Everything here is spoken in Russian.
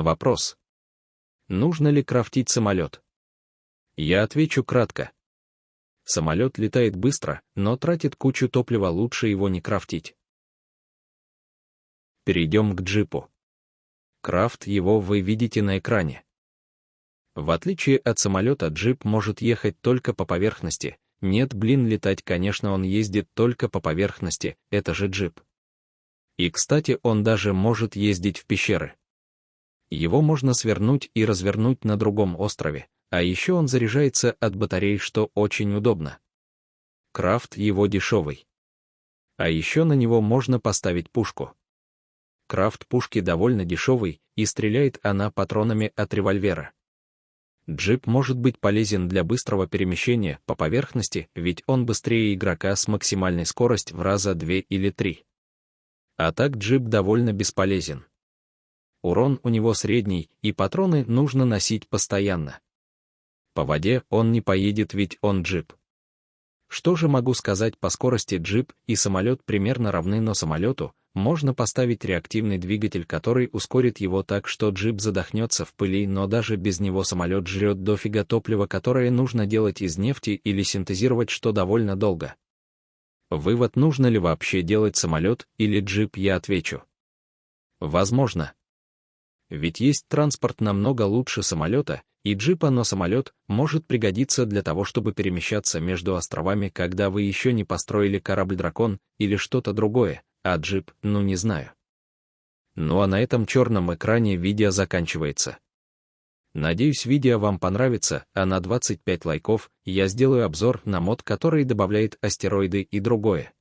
На вопрос: нужно ли крафтить самолет? Я отвечу кратко. Самолет летает быстро, но тратит кучу топлива, лучше его не крафтить. Перейдем к джипу. Крафт его вы видите на экране. В отличие от самолета, джип может ехать только по поверхности. Нет, летать, конечно, он ездит только по поверхности, это же джип. И, кстати, он даже может ездить в пещеры. Его можно свернуть и развернуть на другом острове, а еще он заряжается от батарей, что очень удобно. Крафт его дешевый. А еще на него можно поставить пушку. Крафт пушки довольно дешевый, и стреляет она патронами от револьвера. Джип может быть полезен для быстрого перемещения по поверхности, ведь он быстрее игрока с максимальной скоростью в раза 2 или 3. А так джип довольно бесполезен. Урон у него средний, и патроны нужно носить постоянно. По воде он не поедет, ведь он джип. Что же могу сказать по скорости? Джип и самолет примерно равны, но самолету можно поставить реактивный двигатель, который ускорит его так, что джип задохнется в пыли, но даже без него самолет жрет дофига топлива, которое нужно делать из нефти или синтезировать, что довольно долго. Вывод: нужно ли вообще делать самолет или джип? Я отвечу: возможно. Ведь есть транспорт намного лучше самолета и джипа, но самолет может пригодиться для того, чтобы перемещаться между островами, когда вы еще не построили корабль-дракон или что-то другое, а джип, не знаю. Ну а на этом черном экране видео заканчивается. Надеюсь, видео вам понравится, а на 25 лайков я сделаю обзор на мод, который добавляет астероиды и другое.